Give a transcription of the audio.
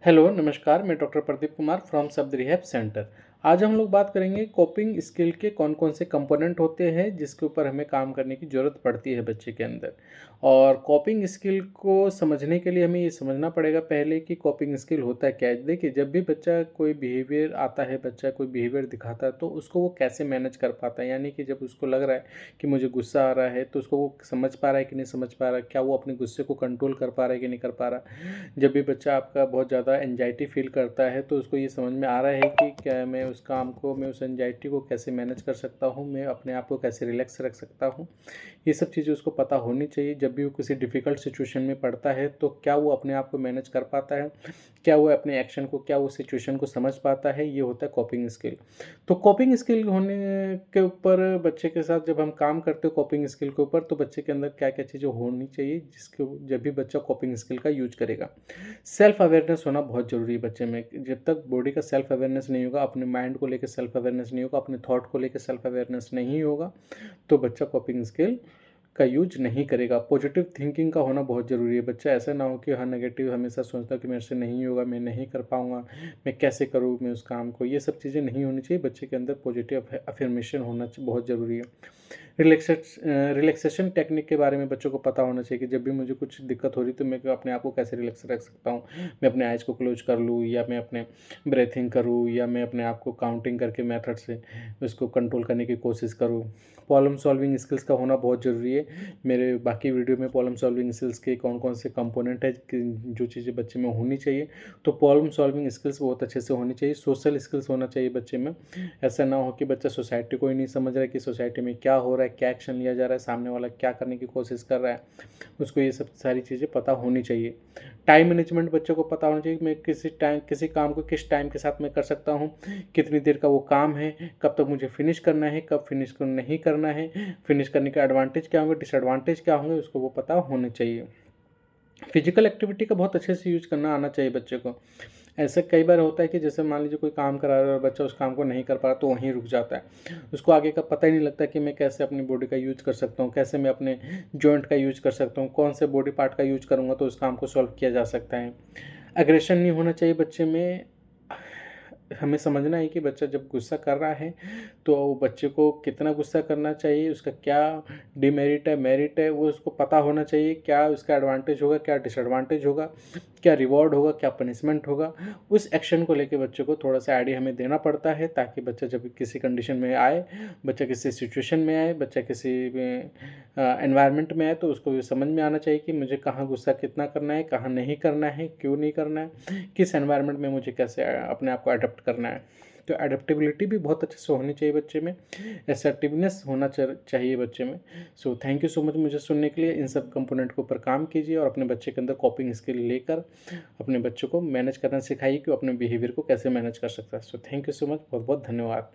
Hello नमस्कार, मैं doctor Pradeep Kumar from शब्द रिहैब सेंटर। आज हम लोग बात करेंगे कोपिंग स्किल के कौन कौन से कंपोनेंट होते हैं जिसके ऊपर हमें काम करने की ज़रूरत पड़ती है बच्चे के अंदर। और कोपिंग स्किल को समझने के लिए हमें ये समझना पड़ेगा पहले कि कोपिंग स्किल होता है क्या है। देखिए, जब भी बच्चा कोई बिहेवियर आता है, बच्चा कोई बिहेवियर दिखाता है तो उसको वो कैसे मैनेज कर पाता है। यानी कि जब उसको लग रहा है कि मुझे गुस्सा आ रहा है तो उसको वो समझ पा रहा है कि नहीं समझ पा रहा है, क्या वो अपने गुस्से को कंट्रोल कर पा रहा है कि नहीं कर पा रहा। जब भी बच्चा आपका बहुत ज़्यादा एंजाइटी फ़ील करता है तो उसको ये समझ में आ रहा है कि क्या मैं उस काम को, मैं उस एंजाइटी को कैसे मैनेज कर सकता हूँ, मैं अपने आप को कैसे रिलैक्स रख सकता हूँ। ये सब चीज़ें उसको पता होनी चाहिए। जब भी वो किसी डिफ़िकल्ट सिचुएशन में पड़ता है तो क्या वो अपने आप को मैनेज कर पाता है, क्या वो अपने एक्शन को, क्या वो सिचुएशन को समझ पाता है, ये होता है कोपिंग स्किल। तो कोपिंग स्किल होने के ऊपर बच्चे के साथ जब हम काम करते हैं कोपिंग स्किल के ऊपर, तो बच्चे के अंदर क्या-क्या चीज़ें होनी चाहिए जिसको जब भी बच्चा कोपिंग स्किल का यूज़ करेगा। सेल्फ अवेयरनेस होना बहुत ज़रूरी है बच्चे में। जब तक बॉडी का सेल्फ अवेयरनेस नहीं होगा, अपने माइंड को लेके सेल्फ अवेयरनेस नहीं होगा, अपने थॉट को लेके सेल्फ अवेयरनेस नहीं होगा, तो बच्चा कोपिंग स्किल का यूज नहीं करेगा। पॉजिटिव थिंकिंग का होना बहुत ज़रूरी है। बच्चा ऐसा ना हो कि हाँ, नेगेटिव हमेशा सोचता है कि मेरे से नहीं होगा, मैं नहीं कर पाऊँगा, मैं कैसे करूँ मैं उस काम को। ये सब चीज़ें नहीं होनी चाहिए। बच्चे के अंदर पॉजिटिव अफ़र्मेशन होना बहुत ज़रूरी है। रिलैक्सेशन टेक्निक के बारे में बच्चों को पता होना चाहिए कि जब भी मुझे कुछ दिक्कत हो रही तो मैं अपने आप को कैसे रिलैक्स रख सकता हूँ। मैं अपने आइज़ को क्लोज कर लूँ, या मैं अपने ब्रीथिंग करूँ, या मैं अपने आप को काउंटिंग करके मेथड से उसको कंट्रोल करने की कोशिश करूँ। प्रॉब्लम सॉल्विंग स्किल्स का होना बहुत ज़रूरी है। मेरे बाकी वीडियो में प्रॉब्लम सॉल्विंग स्किल्स के कौन-कौन से कंपोनेंट है कि जो चीज़ें बच्चे में होनी चाहिए। तो प्रॉब्लम सॉल्विंग स्किल्स बहुत अच्छे से होनी चाहिए। सोशल स्किल्स होना चाहिए बच्चे में। ऐसा ना हो कि बच्चा सोसाइटी को ही नहीं समझ रहा है कि सोसाइटी में क्या हो रहा है, क्या एक्शन लिया जा रहा है, सामने वाला क्या करने की कोशिश कर रहा है। उसको ये सब सारी चीज़ें पता होनी चाहिए। टाइम मैनेजमेंट बच्चों को पता होना चाहिए कि मैं किसी काम को किस टाइम के साथ मैं कर सकता हूँ, कितनी देर का वो काम है, कब तक मुझे फिनिश करना है, कब फिनिश को नहीं करना है, फिनिश करने के एडवांटेज क्या होंगे, डिसएडवांटेज क्या होंगे, उसको वो पता होने चाहिए। फिजिकल एक्टिविटी का बहुत अच्छे से यूज़ करना आना चाहिए बच्चे को। ऐसा कई बार होता है कि जैसे मान लीजिए कोई काम करा रहा है और बच्चा उस काम को नहीं कर पा रहा तो वहीं रुक जाता है। उसको आगे का पता ही नहीं लगता कि मैं कैसे अपनी बॉडी का यूज़ कर सकता हूँ, कैसे मैं अपने जॉइंट का यूज़ कर सकता हूँ, कौन से बॉडी पार्ट का यूज़ करूँगा तो उस काम को सॉल्व किया जा सकता है। एग्रेशन नहीं होना चाहिए बच्चे में। हमें समझना है कि बच्चा जब गुस्सा कर रहा है तो बच्चे को कितना गुस्सा करना चाहिए, उसका क्या डिमेरिट है, मेरिट है, वो उसको पता होना चाहिए। क्या उसका एडवांटेज होगा, क्या डिसएडवांटेज होगा, क्या रिवॉर्ड होगा, क्या पनिशमेंट होगा। उस एक्शन को लेके बच्चे को थोड़ा-सा आइडिया हमें देना पड़ता है ताकि बच्चा जब किसी कंडीशन में आए, बच्चा किसी सिचुएशन में आए, बच्चा किसी एनवायरनमेंट में आए तो उसको ये समझ में आना चाहिए कि मुझे कहाँ गुस्सा कितना करना है, कहाँ नहीं करना है, क्यों नहीं करना है, किस एनवायरनमेंट में मुझे कैसे अपने आप को अडॉप्ट करना है। तो एडेप्टेबिलिटी भी बहुत अच्छे से होनी चाहिए बच्चे में। असर्टिवनेस होना चाहिए बच्चे में। So thank you so much मुझे सुनने के लिए। इन सब कंपोनेंट के ऊपर काम कीजिए और अपने बच्चे के अंदर कॉपिंग स्किल लेकर अपने बच्चों को मैनेज करना सिखाइए कि वो अपने बिहेवियर को कैसे मैनेज कर सकता है। So thank you so much, बहुत बहुत धन्यवाद।